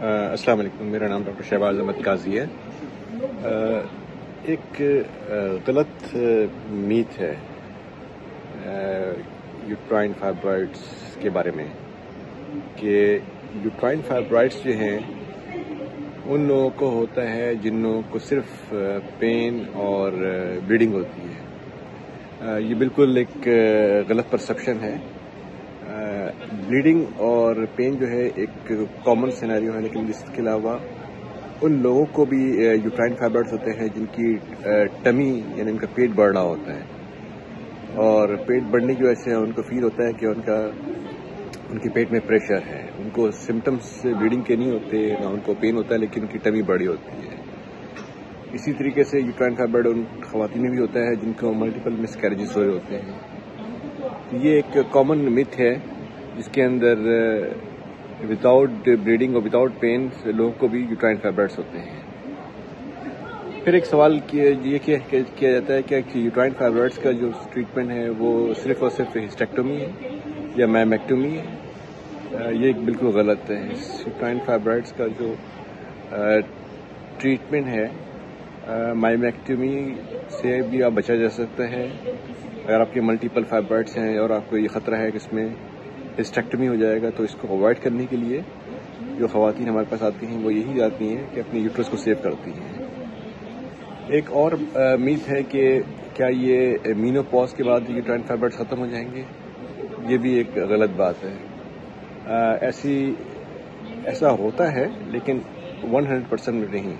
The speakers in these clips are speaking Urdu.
السلام علیکم، میرا نام ڈاکٹر شہباز احمد قاضی ہے۔ ایک غلط میت ہے یوٹرائن فائبرائڈس کے بارے میں کہ یوٹرائن فائبرائڈس جو ہیں ان لوگوں کو ہوتا ہے جن لوگوں کو صرف پین اور بلیڈنگ ہوتی ہے۔ یہ بالکل ایک غلط پرسپشن ہے۔ بلیڈنگ اور پین جو ہے ایک کامن سینیریو ہے، لیکن اس کے علاوہ ان لوگوں کو بھی یوٹرائن فائبرائڈس ہوتے ہیں جن کی ٹمی یعنی ان کا پیٹ بڑھ رہا ہوتا ہے، اور پیٹ بڑھنے کی وجہ سے ان کو فیل ہوتا ہے کہ ان کے پیٹ میں پریشر ہے۔ ان کو سمٹمز بلیڈنگ کے نہیں ہوتے، نہ ان کو پین ہوتا ہے، لیکن ان کی ٹمی بڑی ہوتی ہے۔ اسی طریقے سے یوٹرائن فائبرائڈ ان خواتین میں بھی ہوتا ہے جن کو ملٹیپل مس کیریجز ہو رہے ہوتے ہیں۔ یہ ایک کامن میتھ ہے جس کے اندر وداؤٹ بلیڈنگ اور وداؤٹ پین لوگوں کو بھی یوٹرائن فائبرائڈس ہوتے ہیں۔ پھر ایک سوال یہ کیا جاتا ہے کہ یوٹرائن فائبرائڈس کا جو ٹریٹمنٹ ہے وہ صرف اور صرف ہسٹیکٹومی ہے یا مائمیکٹومی ہے۔ یہ بالکل غلط ہے۔ یوٹرائن فائبرائڈس کا جو ٹریٹمنٹ ہے مائمیکٹومی سے بھی آپ بچا جا سکتا ہے۔ اگر آپ کے ملٹیپل فائبرائڈس ہیں اور آپ کو یہ خطرہ ہے کہ اس میں ہسٹیکٹومی ہو جائے گا، تو اس کو اوائڈ کرنے کے لیے جو خواتین ہمارے پاس آتی ہیں وہ یہی جاتی ہیں کہ اپنے یوٹرس کو سیو کرتی ہیں۔ ایک اور میتھ ہے کہ کیا یہ مینوپاز کے بعد یوٹرائن فائبرائڈس ختم ہو جائیں گے؟ یہ بھی ایک غلط بات ہے۔ ایسا ہوتا ہے لیکن 100% نہیں۔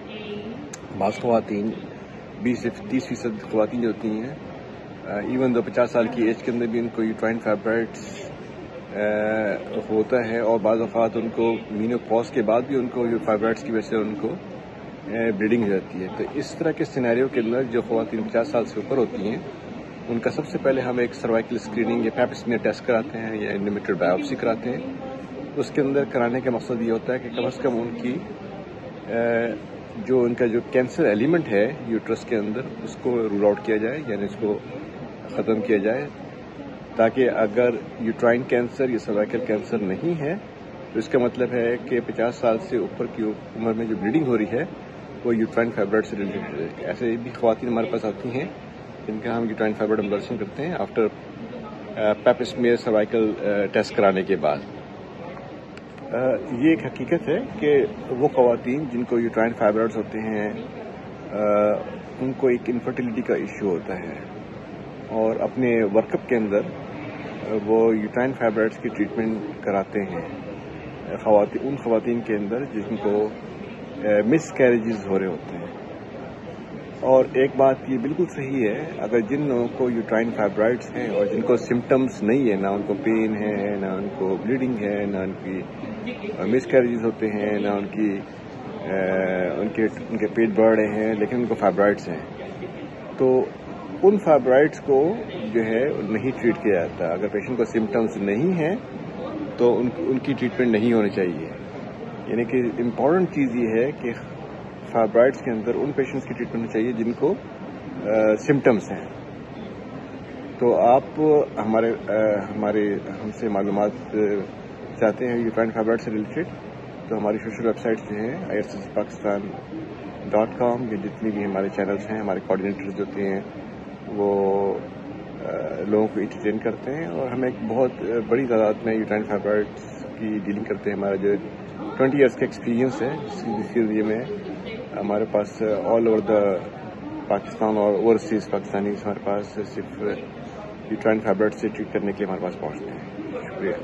بعض خواتین 20 سے 30% خواتین جو ہوتی ہیں ایون دو 50 سال کی ایج کے اندر بھی ان کو یوٹرائن فائبرائڈس ہوتا ہے، اور بعض اوقات ان کو مینوپاز کے بعد بھی ان کو فائبرائڈس کی وجہ سے ان کو بلیڈنگ ہو جاتی ہے۔ تو اس طرح کے سینیریو کے اندر جو خواتین 50 سال سے اوپر ہوتی ہیں ان کا سب سے پہلے ہم ایک سروائکل اسکریننگ یا پیپ اسمیئر ٹیسٹ کراتے ہیں یا انڈومیٹریل بایوپسی کراتے ہیں۔ اس کے اندر کرانے کا مقصد یہ ہوتا ہے کہ کم از کم ان کی ان کا جو کینسر ایلیمنٹ ہے یوٹرس کے اندر اس کو رول آؤٹ کیا جائے، یعنی اس کو ختم کیا جائے، تاکہ اگر یوٹرائن کینسر یا سروائکل کینسر نہیں ہے تو اس کا مطلب ہے کہ 50 سال سے اوپر کی عمر میں جو بلیڈنگ ہو رہی ہے وہ یوٹرائن فائبرائڈ سے ریلیٹڈ ہے۔ ایسے بھی خواتین ہمارے پاس آتی ہیں جن کا ہم یوٹرائن فائبرائڈ ایبلیشن کرتے ہیں آفٹر پیپ اسمیئر سروائکل ٹیسٹ کرانے کے بعد۔ یہ ایک حقیقت ہے کہ وہ خواتین جن کو یوٹرائن فائبرائڈز ہوتے ہیں ان کو ایک انفرٹیلیٹی کا ایشو ہوتا ہے، اور اپنے ورک اپ کے اندر وہ یوٹرائن فائبرائڈز کی ٹریٹمنٹ کراتے ہیں ان خواتین کے اندر جن کو مس کیریجز ہو رہے ہوتے ہیں۔ اور ایک بات یہ بالکل صحیح ہے، اگر جن لوگوں کو یوٹرائن فائبرائڈز ہیں اور جن کو سمٹمز نہیں ہے، نہ ان کو پین ہے، نہ ان کو بلیڈنگ ہے، نہ ان کی مس کیریجز ہوتے ہیں، نہ ان کے پیٹ بڑھ رہے ہیں، لیکن ان کو فائبرائڈز ہیں، تو ان فائبرائڈز کو جو ہے نہیں ٹریٹ کیا جاتا۔ اگر پیشنٹ کو سمٹمز نہیں ہیں تو ان کی ٹریٹمنٹ نہیں ہونی چاہیے۔ یعنی کہ امپورٹنٹ چیز یہ ہے کہ فائبرائڈز کے اندر ان پیشنٹس کی ٹریٹمنٹ ہونی چاہیے جن کو سمٹمز ہیں۔ تو آپ ہم سے معلومات چاہتے ہیں یوٹرائن فائبرائڈ سے ریلیٹڈ، تو ہماری سوشل ویب سائٹس جو ہیں irccpakistan.com، یہ جتنی بھی ہمارے چینلز ہیں، ہمارے کوآرڈینیٹرز ہوتے ہیں وہ لوگوں کو انٹرٹین کرتے ہیں، اور ہم ایک بہت بڑی تعداد میں یوٹرائن فائبرائڈس کی ڈیلنگ کرتے ہیں۔ ہمارا جو 20 ایئرس کا ایکسپیرینس ہے جس کے ذریعے میں ہمارے پاس آل اوور دا پاکستان اور اوورسیز پاکستانیز ہمارے پاس صرف یوٹرائن فائبرائڈ سے ٹریٹ کرنے کے لیے ہمارے پاس پہنچتے ہیں۔ شکریہ۔